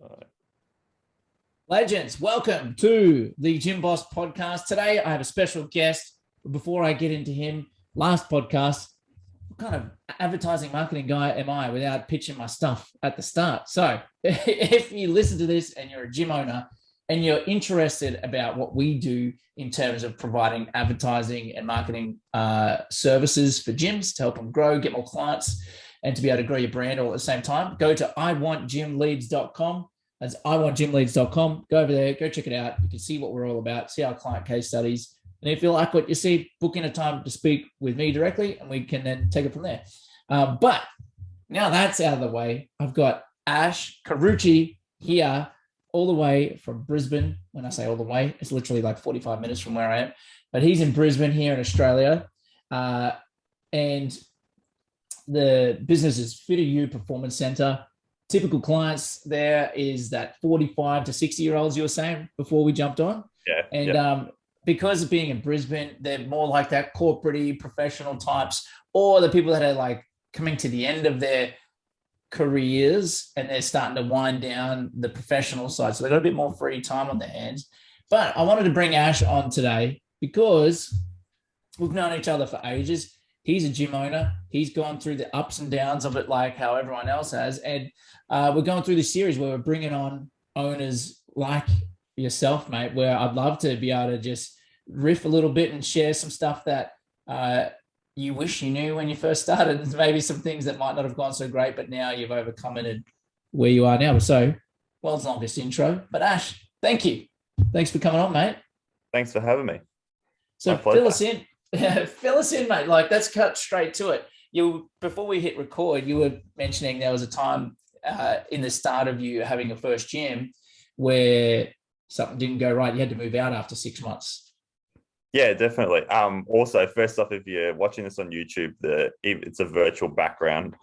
Right. Legends, welcome to the Gym Boss podcast. Today, I have a special guest. Before I get into him, last podcast, what kind of advertising marketing guy am I without pitching my stuff at the start? So, if you listen to this and you're a gym owner and you're interested about what we do in terms of providing advertising and marketing services for gyms to help them grow, get more clients, and to be able to grow your brand all at the same time, go to iwantgymleads.com. That's iwantgymleads.com. Go over there, go check it out. You can see what we're all about, see our client case studies. And if you like what you see, book in a time to speak with me directly, and we can then take it from there. But now that's out of the way, I've got Ash Carucci here, all the way from Brisbane. When I say all the way, it's literally like 45 minutes from where I am. But he's in Brisbane here in Australia. And the business is FITA-U Performance Center. Typical clients there is that 45 to 60-year-olds you were saying before we jumped on. Yeah. And because of being in Brisbane, they're more like that corporate professional types, or the people that are like coming to the end of their careers and they're starting to wind down the professional side. So they've got a bit more free time on their hands. But I wanted to bring Ash on today because we've known each other for ages. He's a gym owner. He's gone through the ups and downs of it like how everyone else has. And we're going through this series where we're bringing on owners like yourself, mate, where I'd love to be able to just riff a little bit and share some stuff that you wish you knew when you first started, and maybe some things that might not have gone so great, but now you've overcome it and where you are now. So, world's longest intro. But Ash, thank you. Thanks for coming on, mate. Thanks for having me. So fill us in. Fill us in, mate. Like, let's cut straight to it. Before we hit record, you were mentioning there was a time in the start of you having your first gym where something didn't go right. You had to move out after 6 months. Yeah, definitely. Also, first off, if you're watching this on YouTube, it's a virtual background.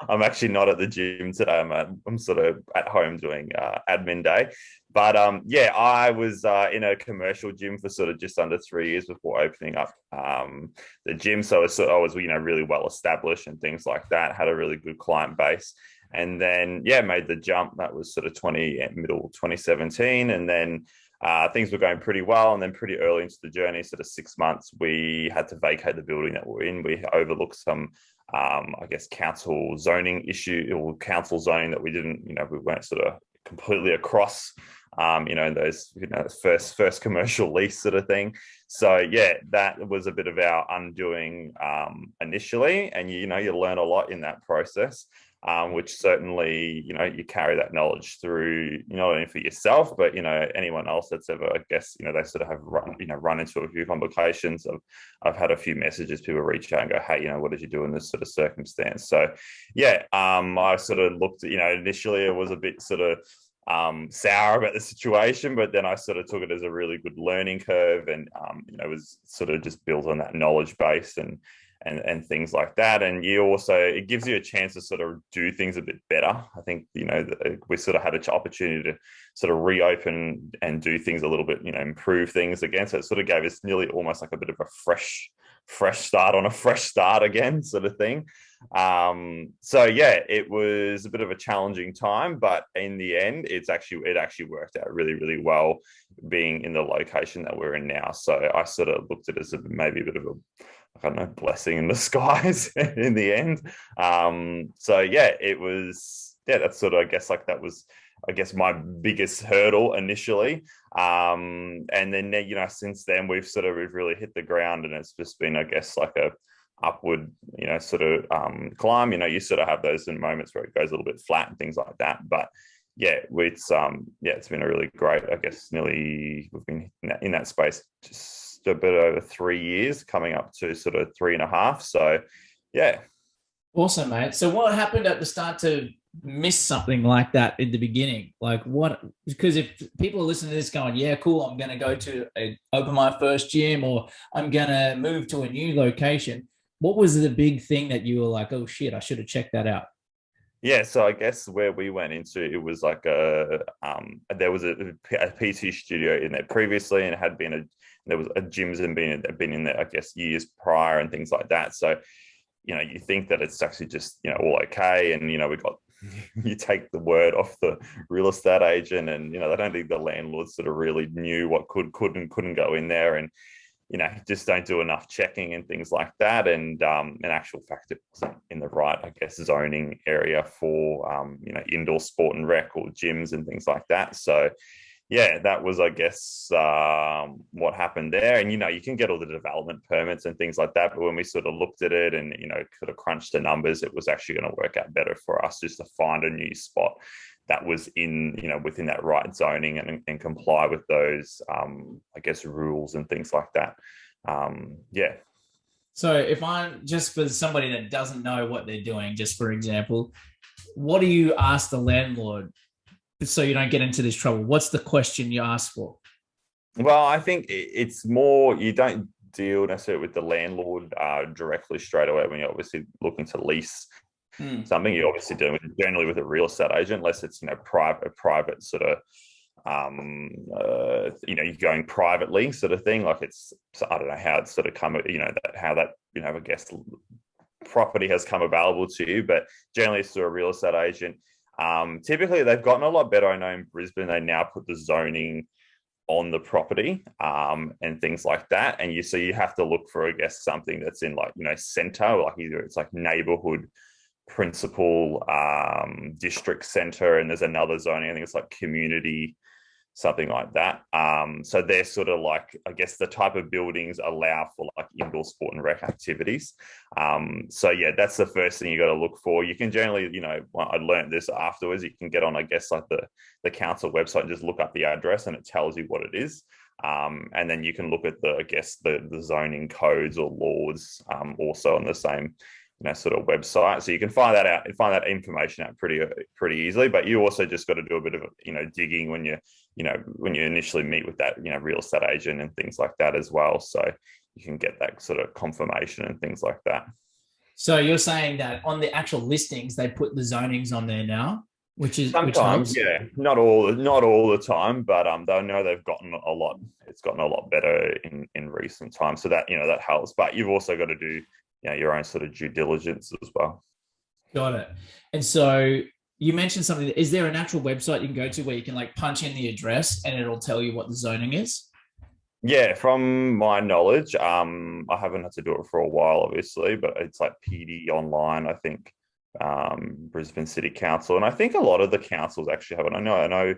I'm actually not at the gym today. I'm sort of at home doing admin day. But yeah, I was in a commercial gym for sort of just under 3 years before opening up the gym. So I was really well established and things like that. Had a really good client base, and then made the jump. That was sort of middle 2017, and then things were going pretty well. And then pretty early into the journey, sort of 6 months, we had to vacate the building that we're in. We overlooked some, council zoning issue or council zoning that we didn't, we weren't sort of completely across, those, first commercial lease sort of thing. So that was a bit of our undoing initially. And, you learn a lot in that process. Which certainly, you carry that knowledge through, not only for yourself, but, anyone else that's ever, I guess, they sort of have run into a few complications. I've had a few messages, people reach out and go, hey, what did you do in this sort of circumstance? So, I sort of looked at, initially it was a bit sort of sour about the situation, but then I sort of took it as a really good learning curve, and, it was sort of just built on that knowledge base and things like that. And it gives you a chance to sort of do things a bit better. I think, we sort of had an opportunity to sort of reopen and do things a little bit, improve things again. So it sort of gave us nearly almost like a bit of a fresh start on a fresh start again sort of thing. It was a bit of a challenging time, but in the end, it actually worked out really, really well being in the location that we're in now. So I sort of looked at it as maybe a bit of blessing in disguise in the end. It was, that's sort of, that was, my biggest hurdle initially. And then, since then we've really hit the ground, and it's just been, like a upward, climb. You sort of have those in moments where it goes a little bit flat and things like that. But it's been a really great, we've been in that space just a bit over 3 years, coming up to sort of 3.5. So, Awesome, mate. So what happened at the start to miss something like that in the beginning? Like what, because if people are listening to this going, yeah, cool, I'm going to go to open my first gym, or I'm going to move to a new location. What was the big thing that you were like, oh shit, I should have checked that out? Yeah, so I guess where we went into, it was like there was a PT studio in there previously, and it had been there was a gyms and been in there, I guess, years prior and things like that. So, you think that it's actually just, all okay. And, we got you take the word off the real estate agent, and I don't think the landlord sort of really knew what could and couldn't go in there, and just don't do enough checking and things like that. And in actual fact, it wasn't in the right, I guess, zoning area for indoor sport and rec or gyms and things like that. So yeah, that was, I guess, what happened there. And, you can get all the development permits and things like that. But when we sort of looked at it and, sort of crunched the numbers, it was actually going to work out better for us just to find a new spot that was within that right zoning and comply with those, I guess, rules and things like that. Yeah. So if I'm just for somebody that doesn't know what they're doing, just for example, what do you ask the landlord so you don't get into this trouble? What's the question you ask for? Well, I think it's more, you don't deal necessarily with the landlord directly straight away when you're obviously looking to lease something. You're obviously dealing with generally with a real estate agent, unless it's private sort of you're going privately sort of thing. Like I don't know how it's sort of come, I guess property has come available to you, but generally it's through a real estate agent. Typically they've gotten a lot better. I know in Brisbane they now put the zoning on the property and things like that, and you have to look for, I guess, something that's in center, like either it's like neighborhood principal district center, and there's another zoning, I think it's like community, something like that. So they're sort of like, I guess, the type of buildings allow for like indoor sport and rec activities. So yeah, that's the first thing you got to look for. You can generally, I learned this afterwards, you can get on, I guess, like the council website and just look up the address and it tells you what it is. And then you can look at the zoning codes or laws also on the same sort of website. So you can find that information out pretty easily, but you also just got to do a bit of digging when you initially meet with that real estate agent and things like that as well, so you can get that sort of confirmation and things like that. So you're saying that on the actual listings they put the zonings on there now, which sometimes, yeah, not all the time, but I know they've gotten a lot. It's gotten a lot better in recent times, so that that helps. But you've also got to do your own sort of due diligence as well. Got it. And so you mentioned something. Is there an actual website you can go to where you can like punch in the address and it'll tell you what the zoning is? Yeah, from my knowledge, I haven't had to do it for a while, obviously, but it's like PD Online, I think, Brisbane City Council, and I think a lot of the councils actually have it. I know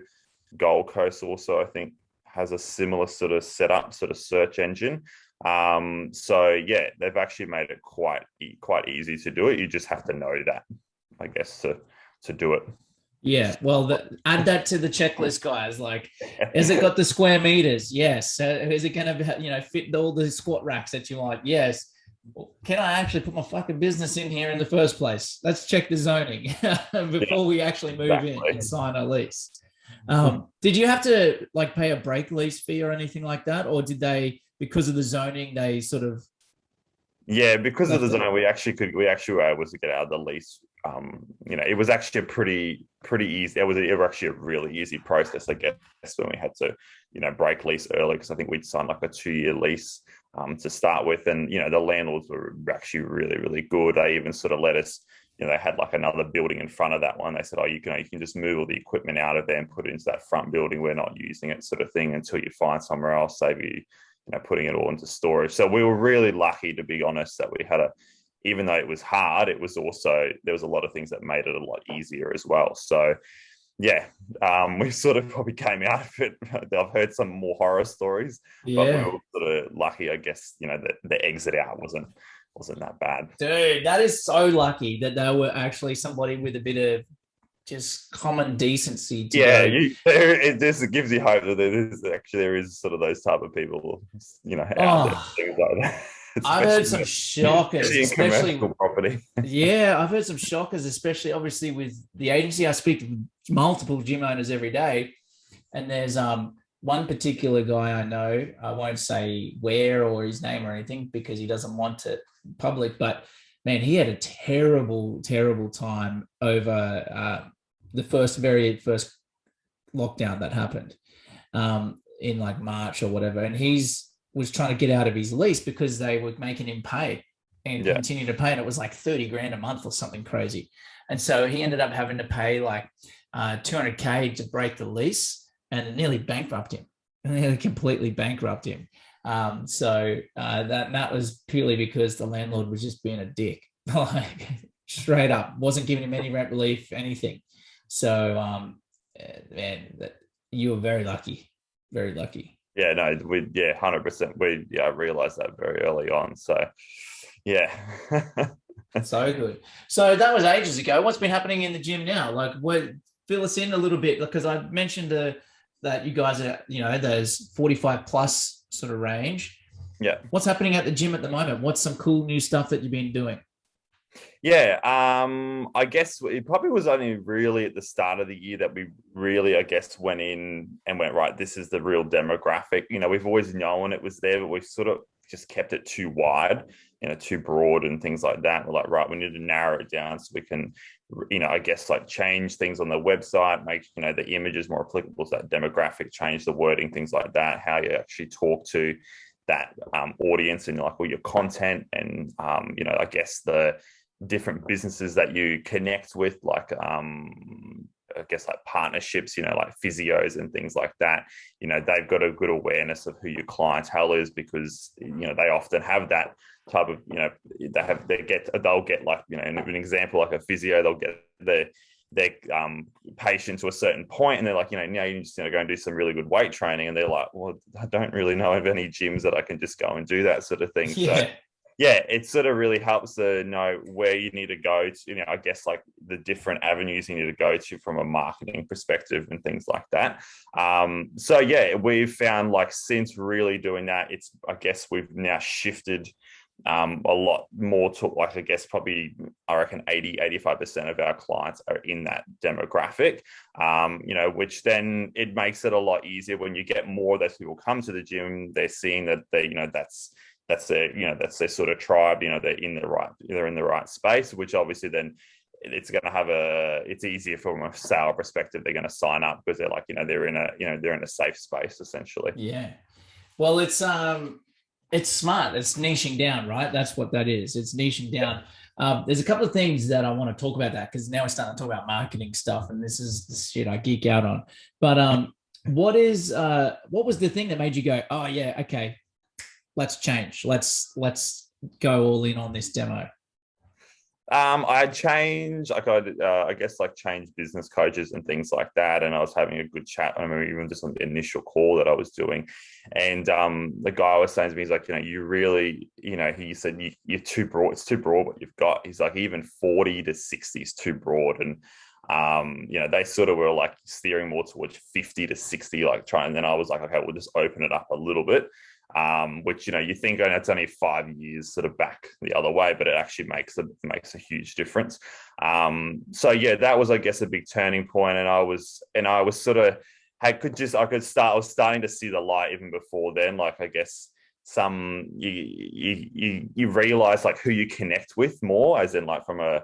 Gold Coast also, I think, has a similar sort of setup, sort of search engine. So yeah, they've actually made it quite easy to do it. You just have to know that, I guess, to do it. Yeah, well, add that to the checklist, guys. Like, has it got the square meters? Yes. Is it going to, fit all the squat racks that you like? Yes. Can I actually put my fucking business in here in the first place? Let's check the zoning before we actually move in and sign a lease. Did you have to like pay a break lease fee or anything like that, or did they, because of the zoning, they sort of? Yeah, because of the zoning, we actually were able to get out of the lease. It was actually a pretty easy. It was actually a really easy process, I guess, when we had to, break lease early, because I think we'd signed like a 2-year lease to start with, and the landlords were actually really, really good. They even sort of let us. They had like another building in front of that one. They said, "Oh, you can just move all the equipment out of there and put it into that front building. We're not using it," sort of thing, until you find somewhere else. Save you, putting it all into storage. So we were really lucky, to be honest, that we had even though it was hard, it was also, there was a lot of things that made it a lot easier as well. So yeah, we sort of probably came out of it. I've heard some more horror stories, but we were sort of lucky, I guess. The exit out wasn't that bad. Dude, that is so lucky that they were actually somebody with a bit of just common decency. It just gives you hope that there is sort of those type of people, out there, things like that. I've heard some shockers, especially property. Yeah, I've heard some shockers, especially obviously with the agency. I speak to multiple gym owners every day, and there's one particular guy I know. I won't say where or his name or anything because he doesn't want it public, but man, he had a terrible, terrible time over the very first lockdown that happened in like March or whatever, and was trying to get out of his lease because they were making him pay and continue to pay, and it was like 30 grand a month or something crazy. And so he ended up having to pay like 200K to break the lease, and it nearly bankrupt him. It nearly completely bankrupt him. That was purely because the landlord was just being a dick, like straight up, wasn't giving him any rent relief, anything. So, man, you were very lucky, very lucky. Yeah, no, 100%. We realized that very early on. So, yeah. So good. So that was ages ago. What's been happening in the gym now? Like, fill us in a little bit, because I mentioned that you guys are, those 45 plus sort of range. Yeah. What's happening at the gym at the moment? What's some cool new stuff that you've been doing? Yeah, I guess it probably was only really at the start of the year that we really, I guess, went in and went, right, this is the real demographic. We've always known it was there, but we've sort of just kept it too wide, too broad and things like that. We're like, right, we need to narrow it down so we can, I guess, like change things on the website, make, the images more applicable to that demographic, change the wording, things like that, how you actually talk to that audience and like all your content and, I guess the different businesses that you connect with, like I guess like partnerships, like physios and things like that. They've got a good awareness of who your clientele is, because they often have that type of, they'll get like, an example, like a physio, they'll get their patient to a certain point, and they're like, now you just go and do some really good weight training, and they're like, well, I don't really know of any gyms that I can just go and do that sort of thing. Yeah. So yeah, it sort of really helps to know where you need to go to, I guess like the different avenues you need to go to from a marketing perspective and things like that. So yeah, we've found like since really doing that, I guess we've now shifted a lot more to like, I guess probably, I reckon 85% of our clients are in that demographic, which then it makes it a lot easier when you get more of those people come to the gym. They're seeing that that's their sort of tribe, they're in the right space, which obviously then it's going to have it's easier from a sale perspective. They're going to sign up because they're like, they're in a safe space essentially. Yeah. Well, it's smart. It's niching down, right? That's what that is. It's niching down. There's a couple of things that I want to talk about that, because now we're starting to talk about marketing stuff, and this is the shit I geek out on. But what was the thing that made you go, oh yeah, okay, let's change. Let's go all in on this demo. I changed, I guess, like change business coaches and things like that. And I was having a good chat. I remember even just on the initial call that I was doing. And the guy was saying to me, he's like, you really, he said, you're too broad. It's too broad what you've got. He's like, even 40 to 60 is too broad. And, they sort of were like steering more towards 50 to 60, like trying. And then I was like, okay, we'll just open it up a little bit. Which you think it's only 5 years sort of back the other way, but it actually makes a huge difference. So yeah, that was, I guess, a big turning point, and I was sort of I was starting to see the light even before then. Like, I guess you realize like who you connect with more, as in like from a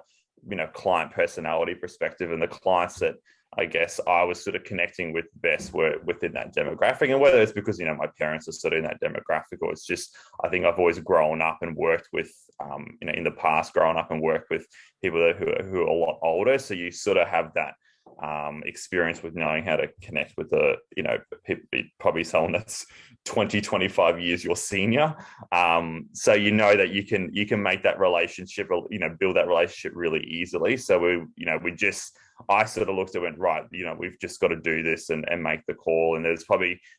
client personality perspective, and the clients that I guess I was sort of connecting with best were within that demographic. And whether it's because, my parents are sort of in that demographic, or it's just, I think I've always grown up and worked with, in the past, grown up and worked with people who are a lot older. So you sort of have that experience with knowing how to connect with probably someone that's 20, 25 years your senior. So that you can make that relationship, or, build that relationship really easily. So I sort of looked at it and went, right, we've just got to do this and make the call. And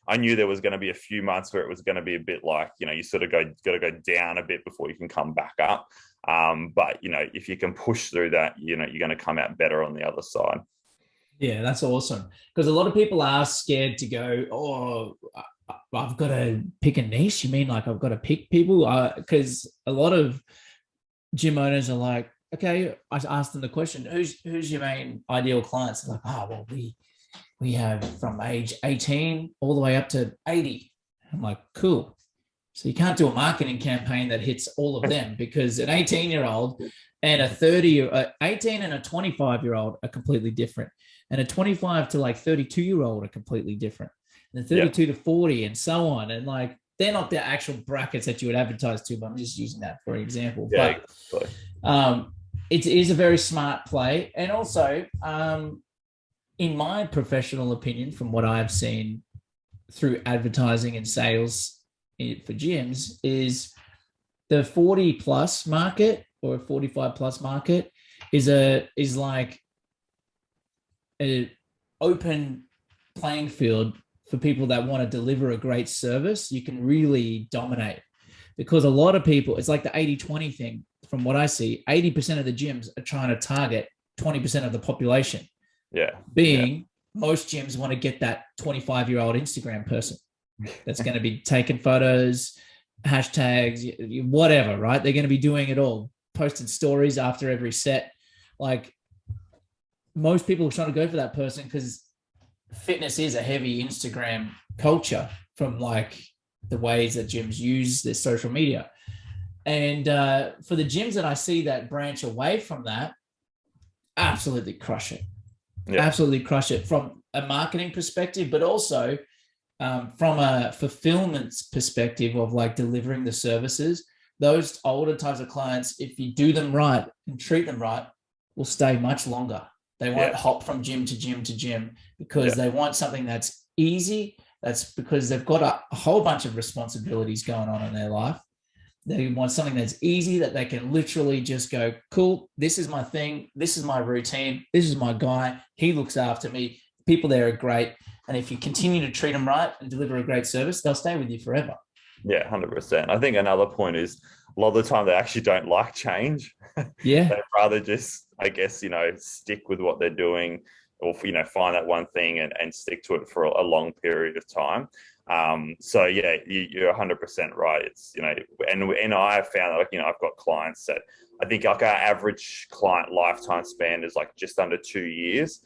I knew there was going to be a few months where it was going to be a bit like, you sort of got to go down a bit before you can come back up. But, if you can push through that, you're going to come out better on the other side. Yeah, that's awesome. Because a lot of people are scared to go, oh, I've got to pick a niche. You mean like I've got to pick people? Because a lot of gym owners are like, okay, I asked them the question, who's your main ideal clients? They're like, oh, well, we have from age 18 all the way up to 80. I'm like, cool. So you can't do a marketing campaign that hits all of them, because an 18-year-old and a 18 and a 25-year-old are completely different. And a 25 to like 32-year-old are completely different. And 32 to 40 and so on. And like, they're not the actual brackets that you would advertise to, but I'm just using that for an example. Yeah, but it is a very smart play. And also, in my professional opinion, from what I've seen through advertising and sales for gyms, is the 40 plus market or 45 plus market is like an open playing field for people that want to deliver a great service. You can really dominate because a lot of people, it's like the 80-20 thing. From what I see, 80% of the gyms are trying to target 20% of the population. Yeah. Being most gyms want to get that 25-year-old Instagram person that's going to be taking photos, hashtags, whatever, right? They're going to be doing it all, posting stories after every set. Like most people are trying to go for that person because fitness is a heavy Instagram culture from like the ways that gyms use their social media. And for the gyms that I see that branch away from that, absolutely crush it. Yeah. Absolutely crush it from a marketing perspective, but also from a fulfillment perspective of like delivering the services. Those older types of clients, if you do them right and treat them right, will stay much longer. They won't hop from gym to gym to gym because they want something that's easy. That's because they've got a whole bunch of responsibilities going on in their life. They want something that's easy, that they can literally just go, cool, this is my thing. This is my routine. This is my guy. He looks after me. People there are great. And if you continue to treat them right and deliver a great service, they'll stay with you forever. Yeah, 100%. I think another point is a lot of the time they actually don't like change. Yeah. They'd rather just, I guess, stick with what they're doing or, find that one thing and stick to it for a long period of time. So yeah, you're 100% right. It's, and I have found that, I've got clients that I think like our average client lifetime span is like just under 2 years,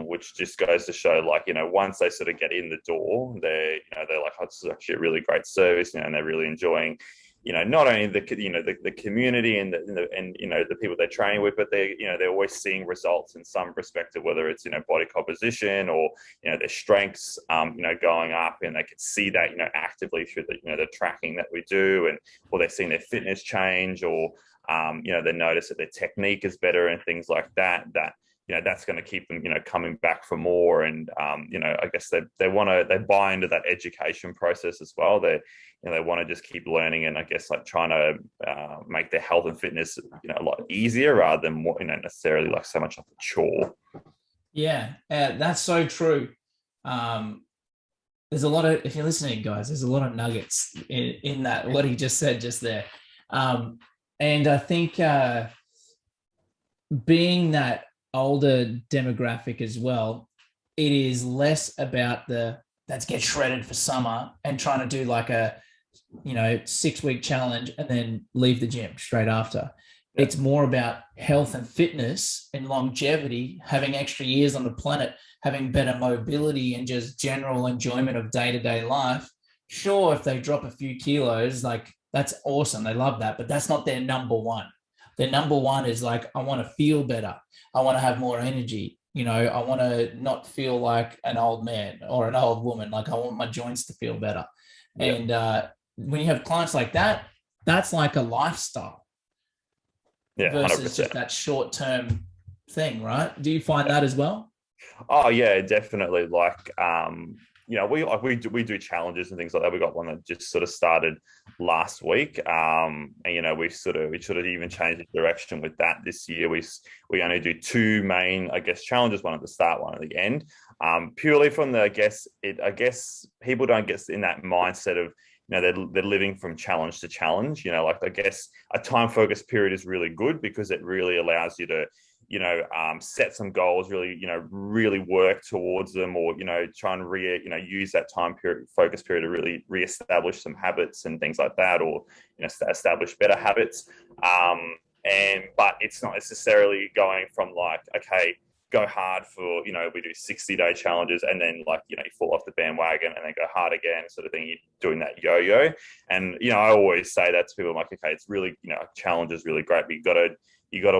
which just goes to show like, once they sort of get in the door, they're like, oh, this is actually a really great service, and they're really enjoying, not only the community and the people they're training with, but they're always seeing results in some perspective, whether it's, body composition or, their strengths, going up, and they can see that, actively through the tracking that we do, or they're seeing their fitness change, or, they notice that their technique is better and things like that, that's going to keep them, coming back for more. And, I guess they buy into that education process as well. They want to just keep learning, and I guess like trying to make their health and fitness, a lot easier rather than more, necessarily like so much like a chore. Yeah, that's so true. There's a lot of, if you're listening, guys, there's a lot of nuggets in that, what he just said just there. And I think being that older demographic as well, it is less about let's get shredded for summer and trying to do like a 6-week challenge and then leave the gym straight after. It's more about health and fitness and longevity, having extra years on the planet, having better mobility and just general enjoyment of day-to-day life. Sure, if they drop a few kilos, like that's awesome, they love that, but that's not their number one. Their number one is like, I want to feel better. I want to have more energy. I want to not feel like an old man or an old woman. Like I want my joints to feel better. Yeah. And when you have clients like that, that's like a lifestyle. Yeah, versus 100%. Just that short-term thing, right? Do you find that as well? Oh yeah, definitely. Like, we do challenges and things like that. We got one that just sort of started last week, and we should have even changed the direction with that this year. We only do 2 main, I guess, challenges, one at the start, one at the end, purely from I guess people don't get in that mindset of, they're living from challenge to challenge. Like I guess a time focused period is really good because it really allows you to, set some goals, really work towards them, or, try and use that time period, focus period to really reestablish some habits and things like that, or, establish better habits. But it's not necessarily going from like, okay, go hard for, we do 60-day challenges and then like, you fall off the bandwagon and then go hard again, sort of thing. You're doing that yo-yo. And, I always say that to people, I'm like, okay, it's really, a challenge is really great, but you got to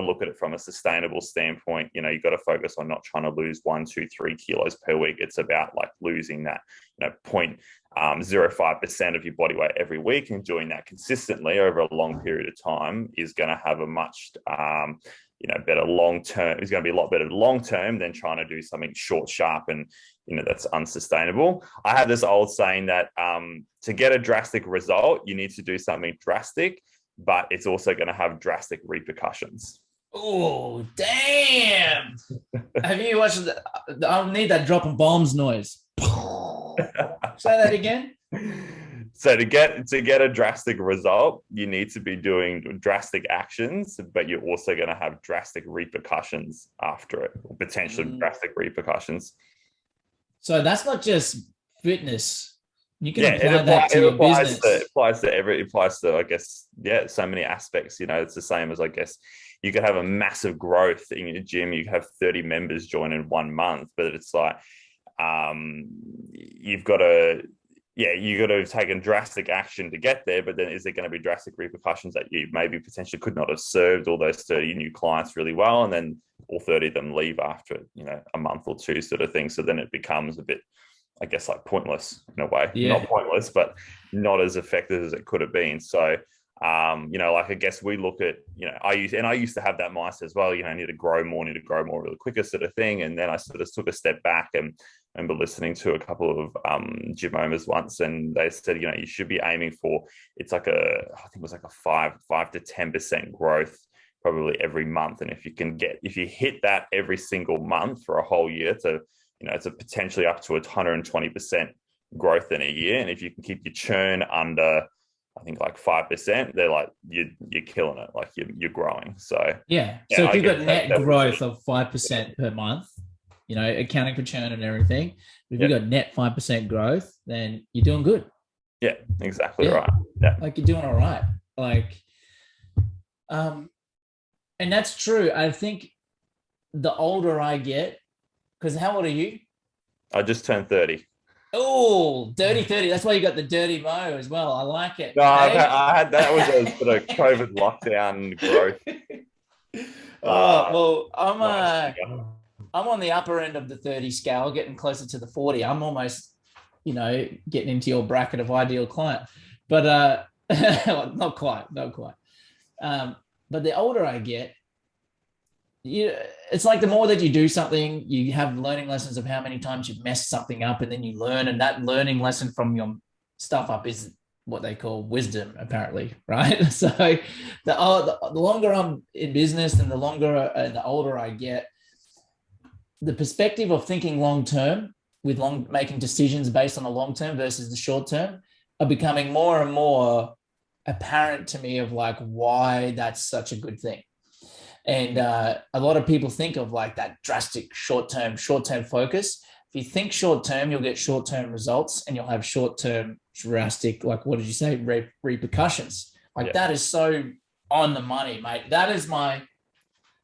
look at it from a sustainable standpoint. You got to focus on not trying to lose 1, 2, 3 kilos per week. It's about like losing that, 0.05% of your body weight every week, and doing that consistently over a long period of time is going to have a much better long term. Is going to be a lot better long term than trying to do something short, sharp, and that's unsustainable. I have this old saying that to get a drastic result, you need to do something drastic, but it's also going to have drastic repercussions. Oh, damn. Have you watched I'll need that dropping bombs noise. Say that again. So to get a drastic result, you need to be doing drastic actions, but you're also going to have drastic repercussions after it, or potentially drastic repercussions. So that's not just fitness. You can apply that to your business. It applies to, I guess, so many aspects. It's the same as, I guess, you could have a massive growth in your gym. You have 30 members join in 1 month, but it's like you've got to take a drastic action to get there, but then is there going to be drastic repercussions that you maybe potentially could not have served all those 30 new clients really well, and then all 30 of them leave after a month or two, sort of thing. So then it becomes a bit, I guess, like pointless in a way. Not pointless, but not as effective as it could have been. So like, I guess we look at, I used to have that mindset as well, need to grow more really quicker, sort of thing. And then I sort of took a step back, and I remember listening to a couple of gym owners once, and they said, you should be aiming for, it's like I think it was like a 5 to 10% growth probably every month. And if you hit that every single month for a whole year, it's a potentially up to 120% growth in a year. And if you can keep your churn under, I think, like 5%, they're like, you're killing it. Like you're growing. So yeah. So if you've got net growth of 5% per month, accounting for churn and everything, if you've got net 5% growth, then you're doing good. Yeah, exactly right. Yeah. Like you're doing all right. Like, and that's true. I think the older I get, because how old are you? I just turned 30. Oh, dirty 30. That's why you got the dirty mo as well. I like it. No, I had that was a sort of COVID lockdown growth. Well, I'm on the upper end of the 30 scale, getting closer to the 40. I'm almost, getting into your bracket of ideal client, but not quite. But the older I get, it's like the more that you do something, you have learning lessons of how many times you've messed something up, and then you learn, and that learning lesson from your stuff up is what they call wisdom, apparently, right? So the longer I'm in business and the older I get, the perspective of thinking long term with making decisions based on the long term versus the short term are becoming more and more apparent to me, of like why that's such a good thing. And a lot of people think of like that drastic short-term focus. If you think short-term, you'll get short-term results, and you'll have short-term drastic, like, what did you say? Repercussions. Like that is so on the money, mate. That is my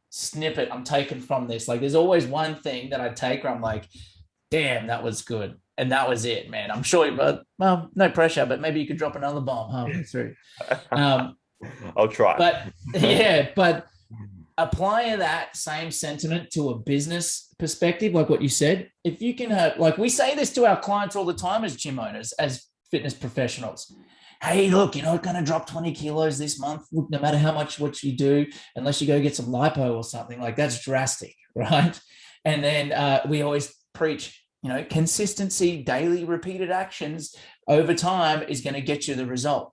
snippet I'm taking from this. Like there's always one thing that I take where I'm like, damn, that was good. And that was it, man. I'm sure, but well, no pressure, but maybe you could drop another bomb halfway through. I'll try. But applying that same sentiment to a business perspective, like what you said, if you can have, like we say this to our clients all the time as gym owners, as fitness professionals. Hey, look, you're not going to drop 20 kilos this month, no matter how much what you do, unless you go get some lipo or something. Like that's drastic, right? And then we always preach, consistency, daily repeated actions over time is going to get you the result.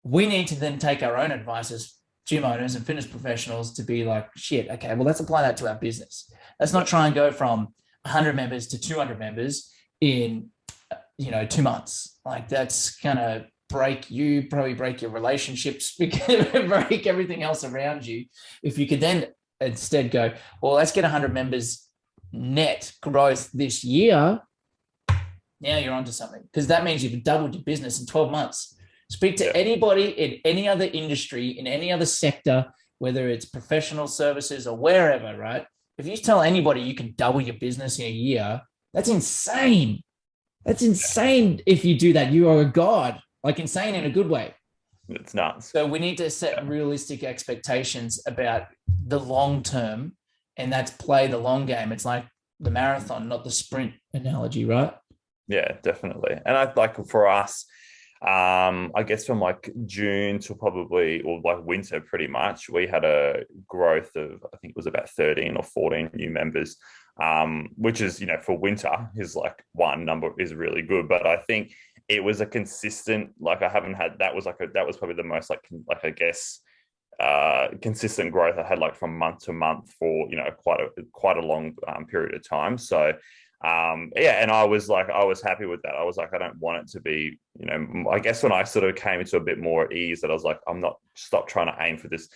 We need to then take our own advice as gym owners and fitness professionals to be like, shit, okay, well, let's apply that to our business. Let's not try and go from 100 members to 200 members in, 2 months. Like that's going to probably break your relationships, break everything else around you. If you could then instead go, well, let's get 100 members net growth this year. Now you're onto something, because that means you've doubled your business in 12 months. Speak to anybody in any other industry, in any other sector, whether it's professional services or wherever, right? If you tell anybody you can double your business in a year, that's insane. That's insane. If you do that, you are a god, like insane in a good way. It's nuts. So we need to set realistic expectations about the long term, and that's play the long game. It's like the marathon, not the sprint analogy, right? Yeah, definitely. And I like for us, I guess from like June to probably, or like winter pretty much, we had a growth of, I think it was about 13 or 14 new members, which is, for winter is like one number is really good. But I think it was a consistent, like I haven't had, that was probably the most I guess, consistent growth I had like from month to month for, quite a long period of time. So, yeah, and I was happy with that. I was like, I don't want it to be, I guess when I sort of came into a bit more at ease, that I was like, stop trying to aim for this,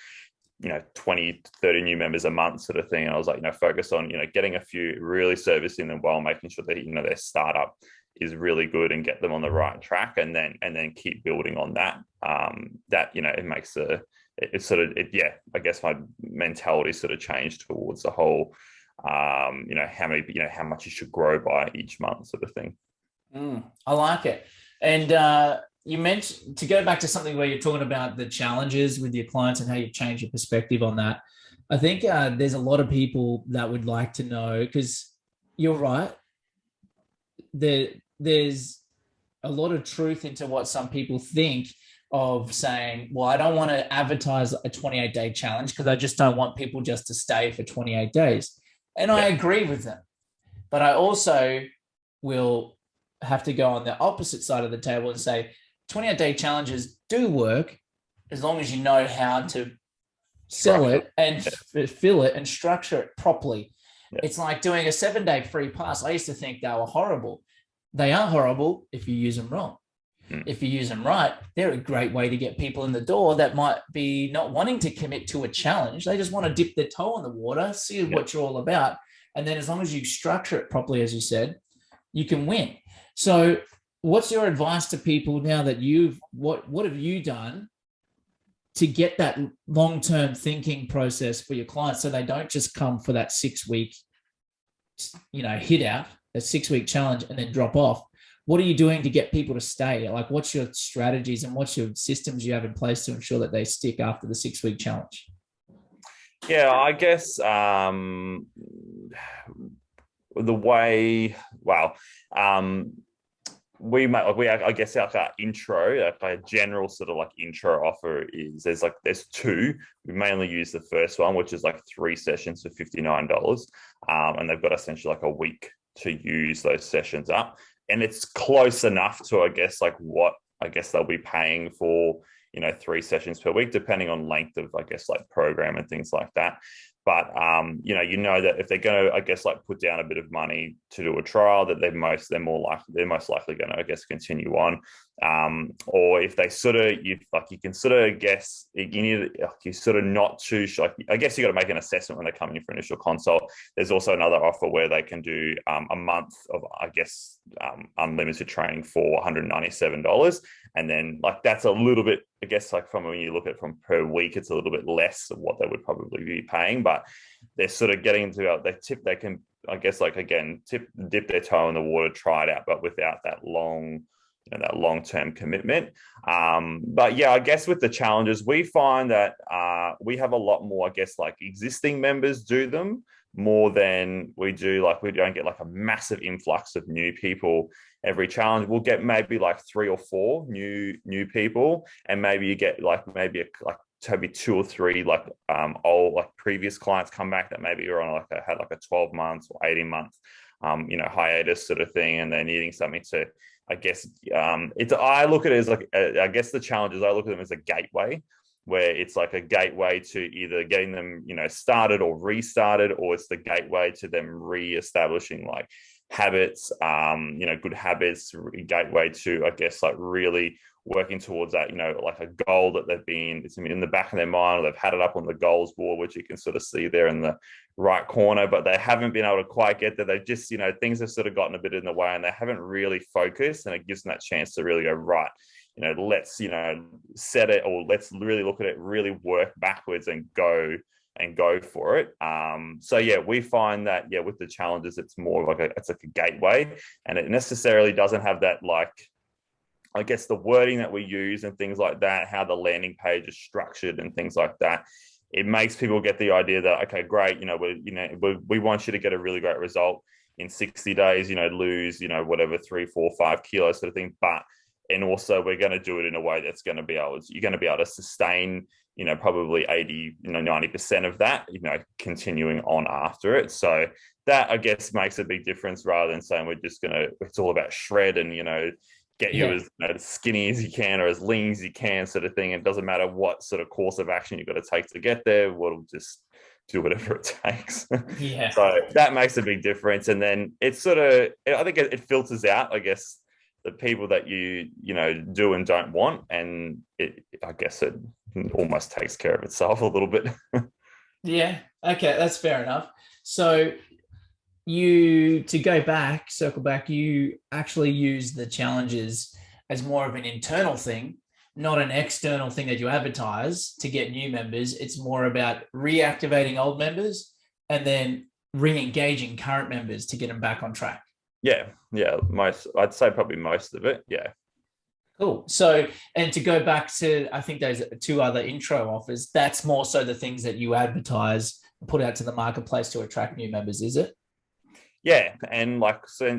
20, 30 new members a month sort of thing. And I was like, focus on, getting a few, really servicing them well, making sure that, their startup is really good and get them on the right track, and then keep building on that. It makes yeah, I guess my mentality sort of changed towards the whole, how much you should grow by each month sort of thing. I like it. And you mentioned, to go back to something where you're talking about the challenges with your clients and how you've changed your perspective on that. I think there's a lot of people that would like to know, because you're right. There's a lot of truth into what some people think of saying, well, I don't want to advertise a 28-day challenge because I just don't want people just to stay for 28 days. And I agree with them. But I also will have to go on the opposite side of the table and say 28-day challenges do work as long as you know how to sell it and fill it and structure it properly. Yeah. It's like doing a 7-day free pass. I used to think they were horrible. They are horrible if you use them wrong. If you use them right, they're a great way to get people in the door that might be not wanting to commit to a challenge. They just want to dip their toe in the water, see what you're all about. And then as long as you structure it properly, as you said, you can win. So what's your advice to people now that what have you done to get that long-term thinking process for your clients so they don't just come for that 6-week, hit out, a 6-week challenge and then drop off? What are you doing to get people to stay? Like, what's your strategies and what's your systems you have in place to ensure that they stick after the 6-week challenge? Yeah, I guess I guess our intro, like a general sort of like intro offer is there's two. We mainly use the first one, which is like 3 sessions for $59. And they've got essentially like a week to use those sessions up. And it's close enough to, I guess, like what I guess they'll be paying for, 3 sessions per week, depending on length of, I guess, like program and things like that. But, that if they're going to, I guess, like put down a bit of money to do a trial, that they're most likely going to, I guess, continue on. Or if they you can sort of guess, you sort of not too sure. I guess you got to make an assessment when they're coming in for initial consult. There's also another offer where they can do a month of, I guess, unlimited training for $197. And then that's a little bit, I guess, like from when you look at it from per week, it's a little bit less of what they would probably be paying, but they're sort of getting into, they can, I guess, like, again, dip their toe in the water, try it out, but without that long-term commitment. But yeah, I guess with the challenges, we find that we have a lot more, I guess, like existing members do them more than we do. Like, we don't get like a massive influx of new people every challenge. We'll get maybe like 3 or 4 new people, and maybe you get maybe 2 or 3 old previous clients come back that maybe are on had a 12 months or 18 months hiatus sort of thing, and they're needing something to, I guess, I look at it as I guess the challenges, I look at them as a gateway, where it's like a gateway to either getting them, started or restarted, or it's the gateway to them re-establishing habits, good habits, gateway to, I guess, really working towards that, a goal that it's in the back of their mind, or they've had it up on the goals board, which you can sort of see there in the right corner, but they haven't been able to quite get there. They've just, things have sort of gotten a bit in the way, and they haven't really focused, and it gives them that chance to really go, right, let's, set it, or let's really look at it, really work backwards and go for it. So yeah, we find that, with the challenges, it's more it's like a gateway, and it necessarily doesn't have that, I guess, the wording that we use and things like that, how the landing page is structured and things like that. It makes people get the idea that, okay, great, we want you to get a really great result in 60 days, lose, whatever, 3, 4, 5 kilos sort of thing. But And also we're going to do it in a way that's going to be you're going to be able to sustain, probably 80, 90% of that, continuing on after it. So that, I guess, makes a big difference rather than saying it's all about shred and, get you as skinny as you can or as lean as you can, sort of thing. It doesn't matter what sort of course of action you've got to take to get there. We'll just do whatever it takes. Yeah. So that makes a big difference. And then it's I think it filters out, I guess, the people that you do and don't want. And I guess it almost takes care of itself a little bit. Yeah. Okay. That's fair enough. So circle back, you actually use the challenges as more of an internal thing, not an external thing that you advertise to get new members. It's more about reactivating old members and then re-engaging current members to get them back on track. Yeah. I'd say probably most of it. Yeah. Cool. So, and to go back to, I think those 2 other intro offers, that's more so the things that you advertise and put out to the marketplace to attract new members, is it? Yeah, and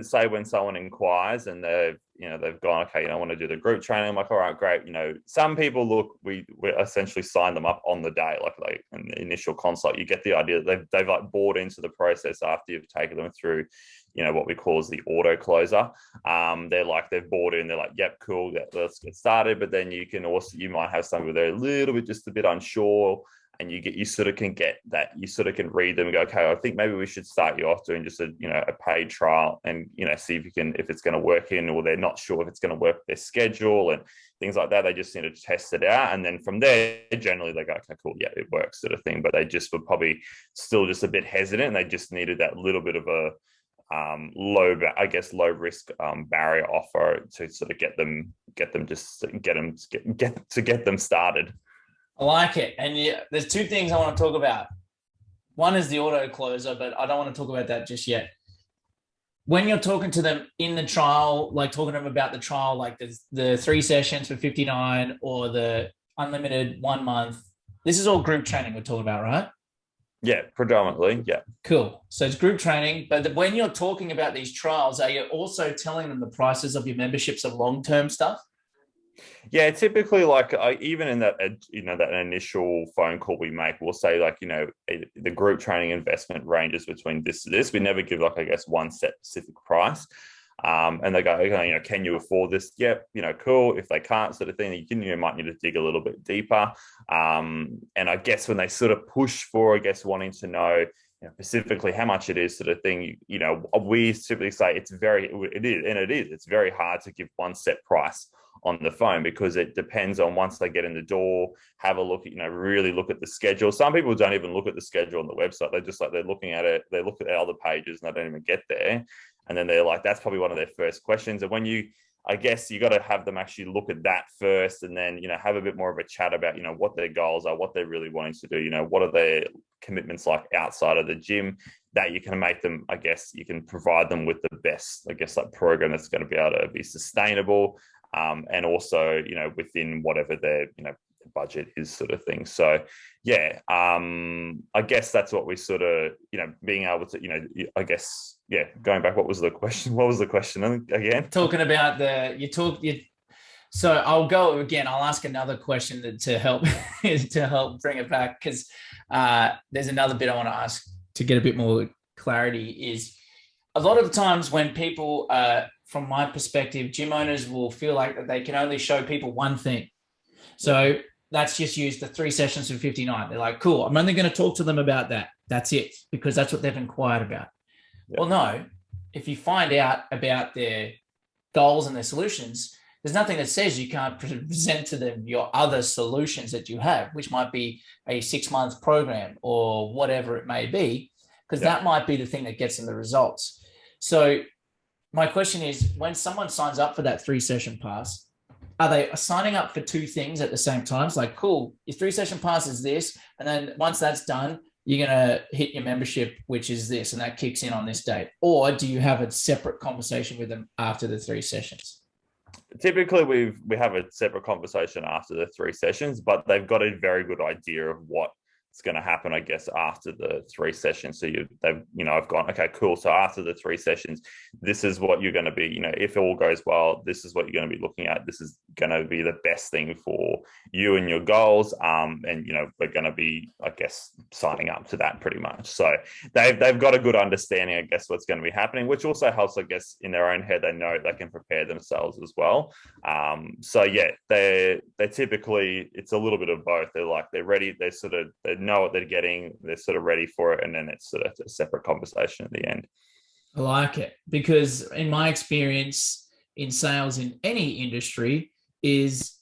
say when someone inquires and they've gone, okay, I want to do the group training. I'm like, all right, great. Some people we essentially sign them up on the day, like in the initial consult. You get the idea that they've like bought into the process after you've taken them through, what we call as the auto closer. They've bought in. They're like, yep, cool. Let's get started. But then you might have some where they're just a bit unsure. And you sort of can read them and go, okay, I think maybe we should start you off doing just a paid trial and, see if it's going to work or they're not sure if it's going to work their schedule and things like that. They just need to test it out. And then from there, generally they go, okay, cool. Yeah, it works, sort of thing. But they just were probably still just a bit hesitant. And they just needed that little bit of a low risk barrier offer to sort of get them started. I like it. And there's 2 things I want to talk about. One is the auto closer, but I don't want to talk about that just yet. When you're talking to them in the trial, like talking to them about the trial, like the 3 sessions for $59 or the unlimited 1 month, this is all group training we're talking about, right? Yeah, predominantly. Yeah. Cool. So it's group training. But when you're talking about these trials, are you also telling them the prices of your memberships of long-term stuff? Yeah, typically, even in that that initial phone call we make, we'll say the group training investment ranges between this to this. We never give one set specific price. And they go, okay, can you afford this? Yep, cool. If they can't, sort of thing, you might need to dig a little bit deeper. And I guess when they sort of push for, wanting to know specifically how much it is, sort of thing, we typically say it's very hard to give one set price on the phone because it depends on once they get in the door, have a look, really look at the schedule. Some people don't even look at the schedule on the website. They're looking at it, they look at other pages and they don't even get there. And then they're like, that's probably one of their first questions. And when you got to have them actually look at that first and then, have a bit more of a chat about, what their goals are, what they're really wanting to do, what are their commitments like outside of the gym, that you can make them, you can provide them with the best, program that's going to be able to be sustainable. And also, within whatever their, budget is, sort of thing. So, yeah, I guess that's what we sort of, being able to, going back, what was the question? What was the question again? Talking about so I'll go again. I'll ask another question to help bring it back because there's another bit I want to ask to get a bit more clarity. Is a lot of the times when people, from my perspective, gym owners will feel like that they can only show people one thing. So let's just use the 3 sessions for $59. They're like, cool, I'm only going to talk to them about that. That's it, because that's what they've inquired about. Yeah. Well, no, if you find out about their goals and their solutions, there's nothing that says you can't present to them your other solutions that you have, which might be a 6-month program or whatever it may be, because that might be the thing that gets them the results. So my question is, when someone signs up for that 3-session pass, are they signing up for 2 things at the same time? It's like, cool, your 3-session pass is this. And then once that's done, you're going to hit your membership, which is this, and that kicks in on this date. Or do you have a separate conversation with them after the 3 sessions? Typically, we have a separate conversation after the 3 sessions, but they've got a very good idea of what what's going to happen, I guess, after the 3 sessions. So I've gone, okay, cool. So after the 3 sessions, this is what you're going to be, if it all goes well, this is what you're going to be looking at. This is going to be the best thing for you and your goals. And we're going to be, I guess, signing up to that pretty much. So they've got a good understanding, I guess, what's going to be happening, which also helps, I guess, in their own head. They know they can prepare themselves as well. So yeah, they typically, it's a little bit of both. They're ready. They know what they're getting. They're sort of ready for it, and then it's sort of a separate conversation at the end. I like it, because in my experience in sales in any industry is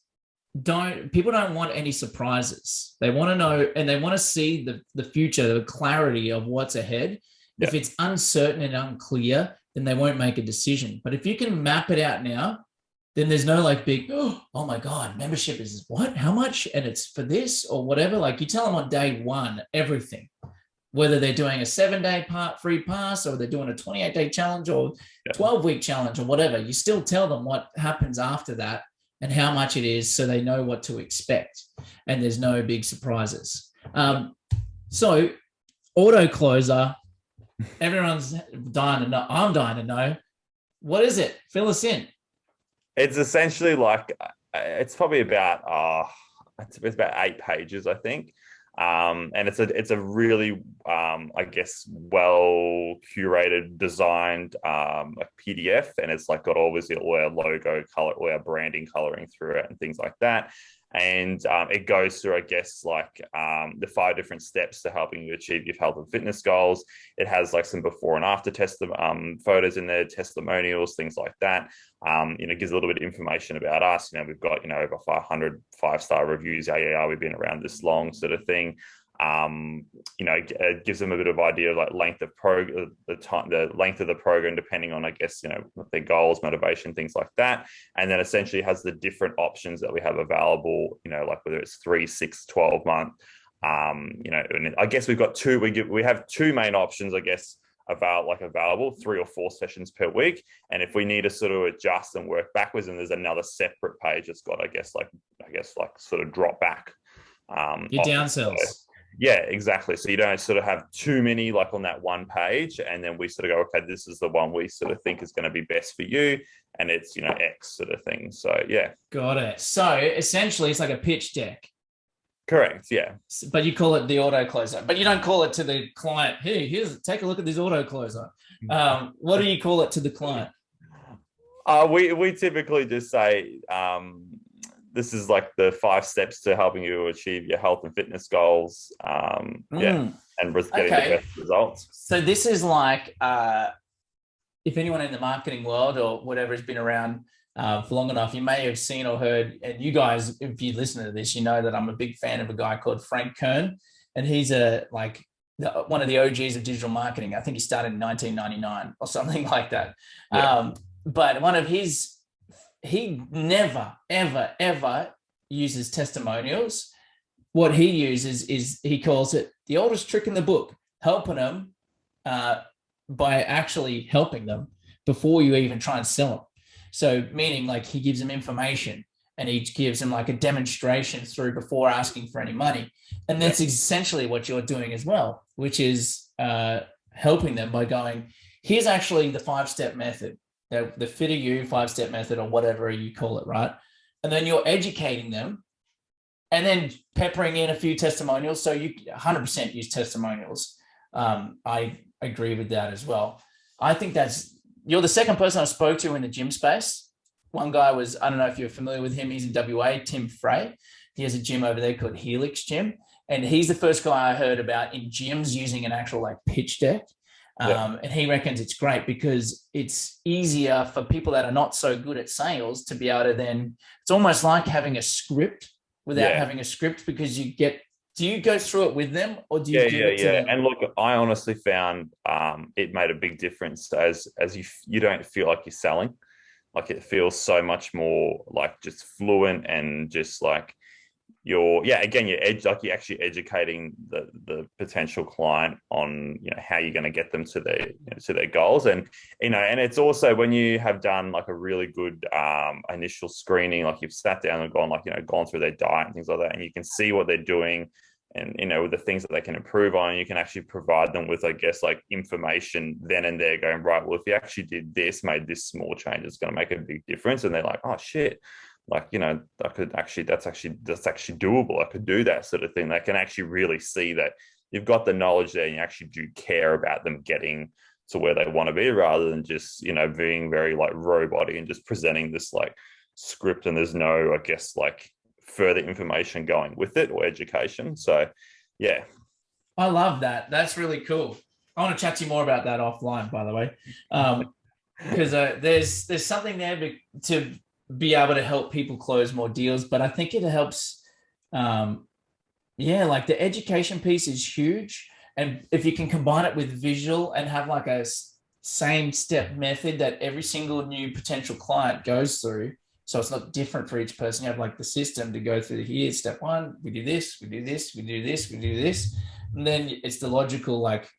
people don't want any surprises. They want to know, and they want to see the future, the clarity of what's ahead. Yeah. If it's uncertain and unclear, then they won't make a decision. But if you can map it out now, then there's no like big, oh my God, membership is what? How much? And it's for this or whatever. Like you tell them on day one, everything, whether they're doing a 7-day free pass or they're doing a 28-day challenge or 12-week challenge or whatever, you still tell them what happens after that and how much it is, so they know what to expect and there's no big surprises. So auto closer, everyone's dying to know. I'm dying to know. What is it? Fill us in. It's essentially like, it's probably about, it's about 8 pages, I think. And it's a really, I guess, well curated, designed PDF, and it's like got obviously all our logo color, all our branding coloring through it, and things like that. And it goes through, I guess, like the 5 different steps to helping you achieve your health and fitness goals. It has like some before and after photos in there, testimonials, things like that. It gives a little bit of information about us. We've got, over 500 5-star reviews. We've been around this long, sort of thing. It gives them a bit of idea of like length of the length of the program, depending on, I guess, their goals, motivation, things like that. And then essentially has the different options that we have available, like whether it's 3, 6, 12 month. And I guess we've got we have 2 main options, I guess, available 3 or 4 sessions per week. And if we need to sort of adjust and work backwards, and there's another separate page that's got, I guess, sort of drop back. Your downsells. Yeah, exactly. So you don't sort of have too many like on that one page, and then we sort of go, okay, this is the one we sort of think is going to be best for you, and it's X sort of thing. So yeah, got it. So essentially, it's like a pitch deck. Correct. Yeah. But you call it the auto closer, but you don't call it to the client. Hey, take a look at this auto closer. What do you call it to the client? We typically just say, this is like the 5 steps to helping you achieve your health and fitness goals. And getting the best results. So this is like, if anyone in the marketing world or whatever has been around for long enough, you may have seen or heard, and you guys, if you listen to this, you know that I'm a big fan of a guy called Frank Kern, and he's one of the OGs of digital marketing. I think he started in 1999 or something like that. Yeah. But he never, ever, ever uses testimonials. What he uses is, he calls it the oldest trick in the book, helping them by actually helping them before you even try and sell them. So meaning like he gives them information and he gives them like a demonstration through before asking for any money. And that's essentially what you're doing as well, which is helping them by going, here's actually the 5-step method. The FITA-U 5-step method, or whatever you call it, right? And then you're educating them and then peppering in a few testimonials. So you 100% use testimonials. I agree with that as well. I think you're the second person I spoke to in the gym space. One guy was, I don't know if you're familiar with him. He's in WA, Tim Frey. He has a gym over there called Helix Gym. And he's the first guy I heard about in gyms using an actual like pitch deck. And he reckons it's great because it's easier for people that are not so good at sales to be able to then, it's almost like having a script without having a script, because do you go through it with them, or do you give it to them? And look, I honestly found it made a big difference as you don't feel like you're selling. Like it feels so much more like just fluent, and just like you're actually educating the potential client on how you're going to get them to their goals. And and it's also when you have done like a really good initial screening, like you've sat down and gone through their diet and things like that, and you can see what they're doing and the things that they can improve on. You can actually provide them with, I guess, like information then and there, going, right, well, if you actually did this, made this small change, it's going to make a big difference. And they're like, oh shit, like, I could actually, that's actually doable. I could do that sort of thing. They can actually really see that you've got the knowledge there and you actually do care about them getting to where they want to be, rather than just, being very like roboty and just presenting this like script and there's no, I guess, like further information going with it or education. So yeah. I love that. That's really cool. I want to chat to you more about that offline, by the way, because there's something there to be able to help people close more deals. But I think it helps. Like the education piece is huge. And if you can combine it with visual and have like a same step method that every single new potential client goes through, so it's not different for each person. You have like the system to go through here. Step one, we do this, we do this, we do this, we do this. And then it's the logical, like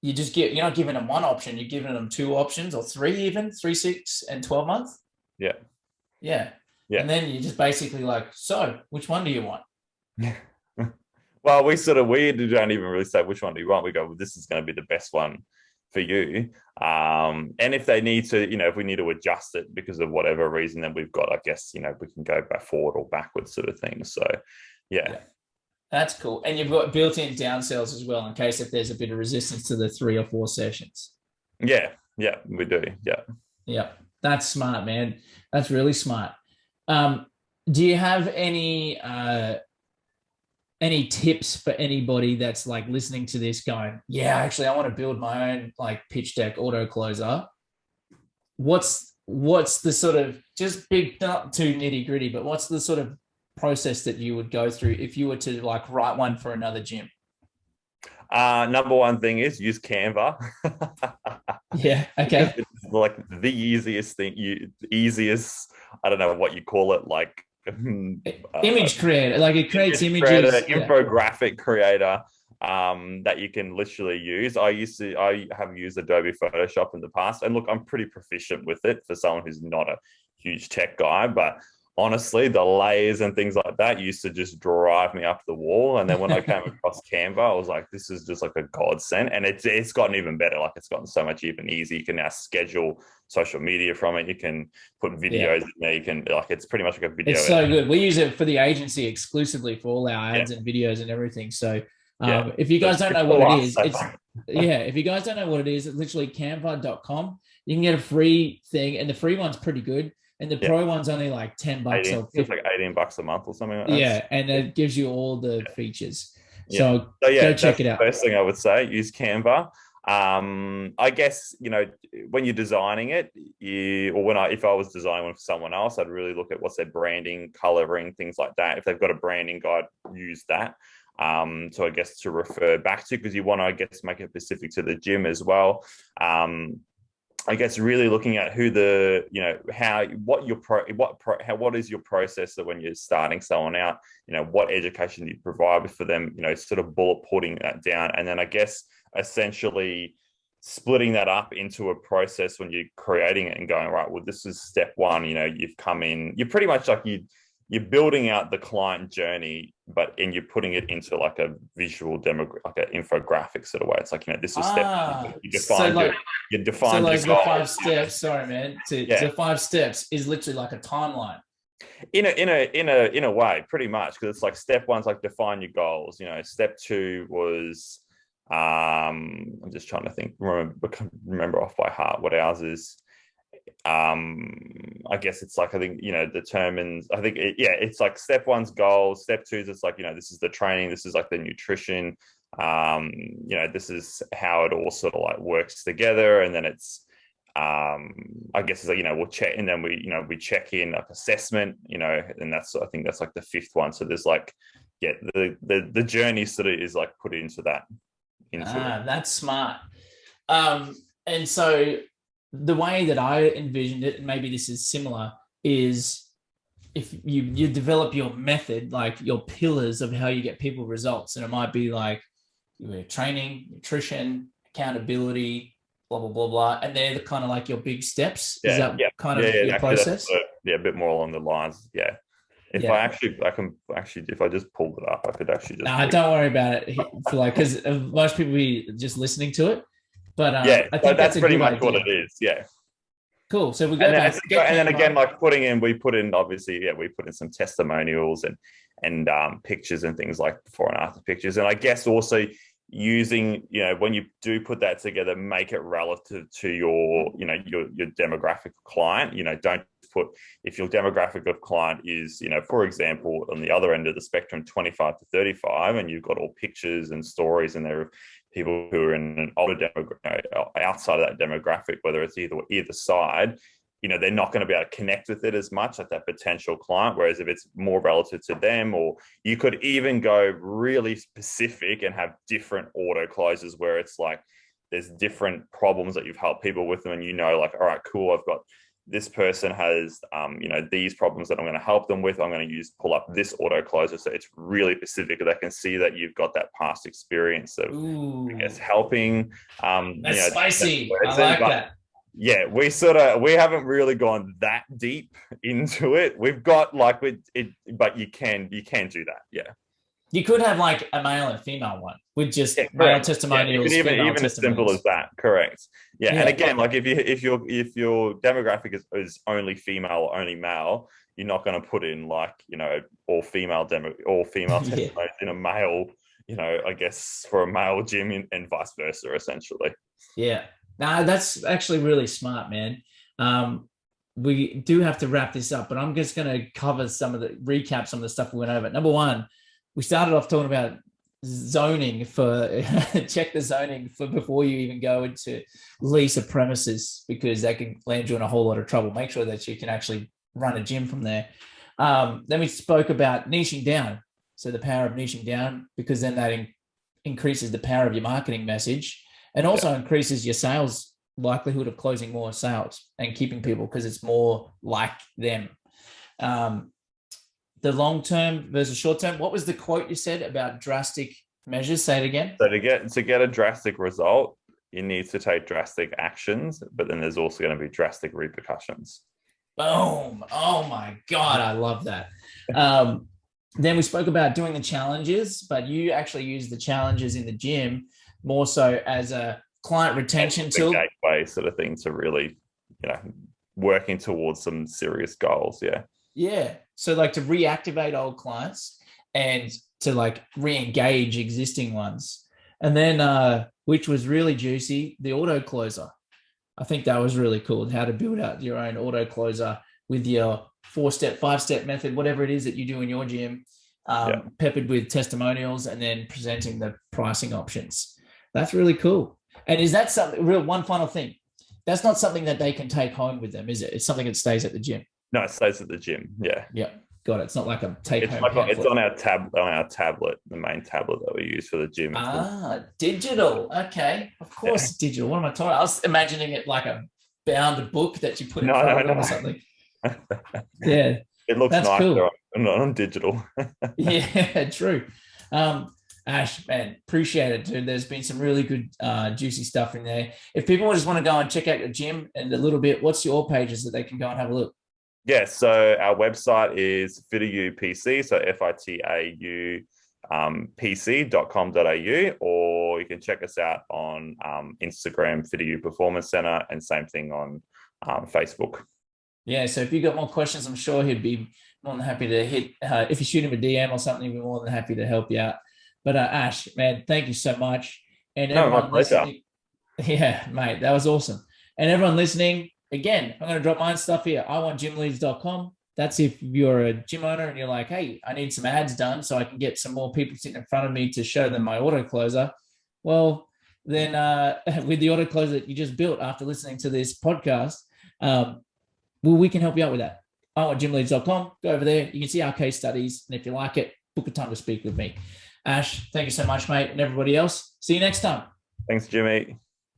you're not giving them one option, you're giving them two options or three, even 3, 6, and 12 months. Yeah. Yeah. Yeah. And then you're just basically like, so which one do you want? Well, we don't even really say which one do you want. We go, well, this is going to be the best one for you. And if they need to, if we need to adjust it because of whatever reason, then we've got, I guess, we can go back forward or backwards sort of thing. So, yeah. That's cool. And you've got built-in downsells as well in case if there's a bit of resistance to the 3 or 4 sessions. Yeah, we do. Yeah. That's smart, man. That's really smart. Do you have any tips for anybody that's like listening to this going, yeah, actually I want to build my own like pitch deck auto closer? What's the sort of, just big, not too nitty gritty, but what's the sort of process that you would go through if you were to like write one for another gym? Number one thing is use Canva. Yeah. Okay. It's like the easiest thing, I don't know what you call it, like image creator, like it creates images, infographic creator that you can literally use. I have used Adobe Photoshop in the past, and look, I'm pretty proficient with it for someone who's not a huge tech guy, but honestly, the layers and things like that used to just drive me up the wall. And then when I came across Canva, I was like, this is just like a godsend. And it's gotten even better. Like it's gotten so much even easier. You can now schedule social media from it. You can put videos in there. You can, like, it's pretty much like a video. It's so good. We use it for the agency exclusively for all our ads and videos and everything. So if you guys don't know what it is, if you guys don't know what it is, it's literally canva.com. You can get a free thing, and the free one's pretty good. And the pro one's only like $10 or it's like $18 a month or something like that. Yeah, and it gives you all the features. So go check it out. The first thing I would say, use Canva. I guess, when you're designing it, if I was designing one for someone else, I'd really look at what's their branding, coloring, things like that. If they've got a branding guide, use that. So I guess to refer back to, because you want to, I guess, make it specific to the gym as well. I guess really looking at who what is your process that when you're starting someone out, what education you provide for them, sort of bullet putting that down. And then I guess essentially splitting that up into a process when you're creating it and going, right, well, this is step one, you've come in, you're pretty much like you're building out the client journey, and you're putting it into like a visual like an infographic sort of way. It's like, this is step. You define the 5 steps. Sorry, man. The 5 steps is literally like a timeline. In a way, pretty much, because it's like step one's like define your goals. Step 2 was I'm just trying to remember off by heart what ours is. I guess it's like, I think, determines, I think, it's like step 1's goals. Step 2's it's like, this is the training, this is like the nutrition, this is how it all sort of like works together. And then it's, I guess it's like, we'll check, and then we check in like assessment, and I think that's like the 5th one. So there's like, the journey sort of is like put into that. That's smart. And so the way that I envisioned it, and maybe this is similar, is if you develop your method, like your pillars of how you get people results, and it might be like training, nutrition, accountability, blah, blah, blah, blah. And they're the kind of like your big steps. Is that kind of your process? A bit more along the lines. Yeah. If Yeah. I can actually, if I just pulled it up, I could actually just. Nah, don't worry about it. For like, because most people be just listening to it. But Yeah, I so think that's that's a pretty good much what idea. it is. Yeah. Cool. So we go And then, back, get and then again, Canva. like we put in obviously, yeah, we put in some testimonials and pictures and things like before and after pictures. And I guess also using, when you do put that together, make it relative to your demographic client. Don't put, if your demographic of client is, for example, on the other end of the spectrum, 25 to 35, and you've got all pictures and stories and there are people who are in an older outside of that demographic, whether it's either side, they're not going to be able to connect with it as much at that potential client. Whereas if it's more relative to them, or you could even go really specific and have different auto closes where it's like there's different problems that you've helped people with them, and like, all right, cool, I've got this person has these problems that I'm going to help them with. I'm going to pull up this auto closer, so it's really specific. They can see that you've got that past experience of, I guess, helping. That's spicy. I like that. Yeah, we haven't really gone that deep into it. We've got but you can do that. Yeah. You could have like a male and female one with just male testimonials, even as simple as that. Correct. Yeah. And again, like if your demographic is only female or only male, you're not going to put in like all female testimonials in a male. I guess for a male gym and vice versa, essentially. Yeah. No, that's actually really smart, man. We do have to wrap this up, but I'm just going to recap some of the stuff we went over. Number one, we started off talking about zoning check the zoning for before you even go into lease a premises, because that can land you in a whole lot of trouble. Make sure that you can actually run a gym from there. Then we spoke about niching down. So the power of niching down, because then that increases the power of your marketing message and also increases your sales likelihood of closing more sales and keeping people, because it's more like them. The long-term versus short-term. What was the quote you said about drastic measures? Say it again. So to get a drastic result, you need to take drastic actions, but then there's also going to be drastic repercussions. Boom. Oh my God. I love that. Then we spoke about doing the challenges, but you actually use the challenges in the gym more so as a client retention tool. Gateway sort of thing to really, working towards some serious goals. Yeah. Yeah. So like to reactivate old clients and to like re-engage existing ones. And then, which was really juicy, the auto closer. I think that was really cool, how to build out your own auto closer with your 4-step, 5-step method, whatever it is that you do in your gym, peppered with testimonials and then presenting the pricing options. That's really cool. And is that something one final thing? That's not something that they can take home with them, is it? It's something that stays at the gym. No, it stays at the gym. Yeah. Yeah. Got it. It's not like a take-home. It's on our tablet, the main tablet that we use for the gym. Digital. Okay. Of course, digital. What am I talking? I was imagining it like a bound book that you put in front of them or something. Yeah. It looks nice cool. on digital. Yeah, true. Ash, man, appreciate it, dude. There's been some really good, juicy stuff in there. If people just want to go and check out your gym and a little bit, what's your pages that they can go and have a look? Yeah, so our website is FITA-U PC, so FITA-U PC.com.au, or you can check us out on Instagram, FITA-U Performance Center, and same thing on Facebook. Yeah, so if you got more questions, I'm sure he'd be more than happy to hit. If you shoot him a DM or something, he'd be more than happy to help you out. But Ash, man, thank you so much. And everyone listening, yeah, mate, that was awesome. And everyone listening, again, I'm going to drop my stuff here. iwantgymleads.com. That's if you're a gym owner and you're like, hey, I need some ads done so I can get some more people sitting in front of me to show them my auto closer. Well, then with the auto closer that you just built after listening to this podcast, we can help you out with that. iwantgymleads.com. Go over there. You can see our case studies. And if you like it, book a time to speak with me. Ash, thank you so much, mate. And everybody else, see you next time. Thanks, Jimmy.